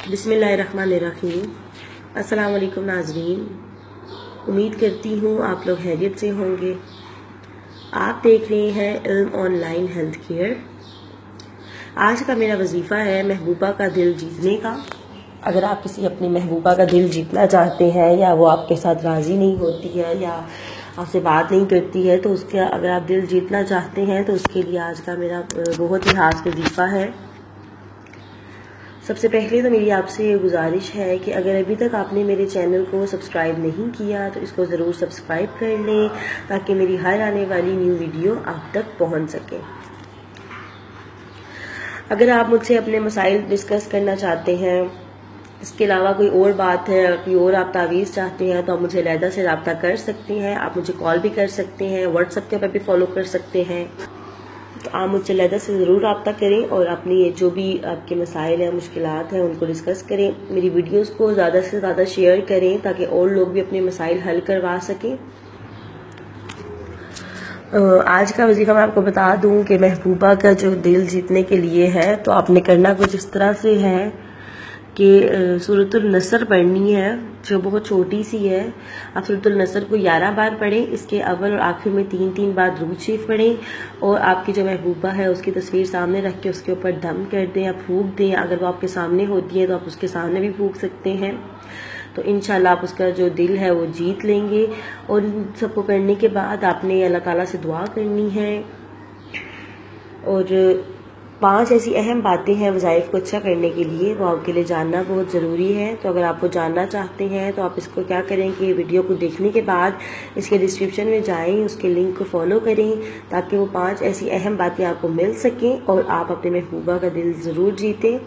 बिस्मिल्लाहिर्रहमानिर्रहीम। अस्सलाम वालेकुम नाज़रीन, उम्मीद करती हूँ आप लोग खैरियत से होंगे। आप देख रहे हैं इल्म ऑनलाइन हेल्थ केयर। आज का मेरा वजीफ़ा है महबूबा का दिल जीतने का। अगर आप किसी अपनी महबूबा का दिल जीतना चाहते हैं या वो आपके साथ राज़ी नहीं होती है या आपसे बात नहीं करती है, तो उसके अगर आप दिल जीतना चाहते हैं तो उसके लिए आज का मेरा बहुत ही खास वजीफ़ा है। सबसे पहले तो मेरी आपसे ये गुजारिश है कि अगर अभी तक आपने मेरे चैनल को सब्सक्राइब नहीं किया तो इसको ज़रूर सब्सक्राइब कर लें ताकि मेरी हर आने वाली न्यू वीडियो आप तक पहुंच सके। अगर आप मुझसे अपने मसाइल डिस्कस करना चाहते हैं, इसके अलावा कोई और बात है, कोई और आप तावीज़ चाहते हैं, तो आप मुझे अलहदा से रब्ता कर सकते हैं। आप मुझे कॉल भी कर सकते हैं, व्हाट्सएप के ऊपर भी फॉलो कर सकते हैं। तो आप मुझसे अलहदा से ज़रूर रब्ता करें और अपनी ये जो भी आपके मसाइल हैं, मुश्किलात हैं, उनको डिस्कस करें। मेरी वीडियोस को ज़्यादा से ज़्यादा शेयर करें ताकि और लोग भी अपने मसाइल हल करवा सकें। आज का वजीफा मैं आपको बता दूं कि महबूबा का जो दिल जीतने के लिए है, तो आपने करना कुछ इस तरह से है कि सूरतुल नसर पढ़नी है, जो बहुत छोटी सी है। आप सूरतुल नसर को 11 बार पढ़ें, इसके अव्वल और आखिर में 3-3 बार दुरूद शरीफ पढ़ें और आपकी जो महबूबा है उसकी तस्वीर सामने रख के उसके ऊपर दम कर दें या फूंक दें। अगर वो आपके सामने होती है तो आप उसके सामने भी फूंक सकते हैं। तो इंशाल्लाह आप उसका जो दिल है वो जीत लेंगे। और इन सबको करने के बाद आपने अल्लाह ताला से दुआ करनी है। और 5 ऐसी अहम बातें हैं वज़ाइफ को अच्छा करने के लिए, वो आपके लिए जानना बहुत ज़रूरी है। तो अगर आप वो जानना चाहते हैं तो आप इसको क्या करें कि वीडियो को देखने के बाद इसके डिस्क्रिप्शन में जाएं, उसके लिंक को फॉलो करें ताकि वो 5 ऐसी अहम बातें आपको मिल सकें और आप अपने महबूबा का दिल ज़रूर जीतें।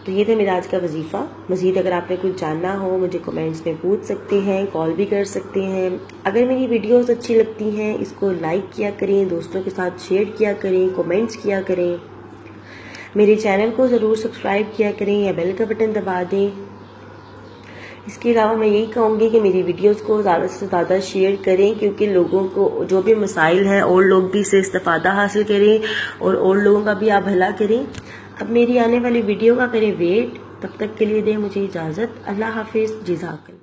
तो ये था मेरा आज का वजीफ़ा। मज़ीद अगर आपने कुछ जानना हो मुझे कमेंट्स में पूछ सकते हैं, कॉल भी कर सकते हैं। अगर मेरी वीडियोस अच्छी लगती हैं इसको लाइक किया करें, दोस्तों के साथ शेयर किया करें, कमेंट्स किया करें। मेरे चैनल को ज़रूर सब्सक्राइब किया करें या बेल का बटन दबा दें। इसके अलावा मैं यही कहूँगी कि मेरी वीडियोस को ज़्यादा से ज़्यादा शेयर करें, क्योंकि लोगों को जो भी मसाइल हैं और लोग भी इससे इस्तेफादा हासिल करें और लोगों का भी आप भला करें। अब मेरी आने वाली वीडियो का करें वेट। तब तक के लिए दें मुझे इजाज़त। अल्लाह हाफिज़। जज़ाकल्लाह।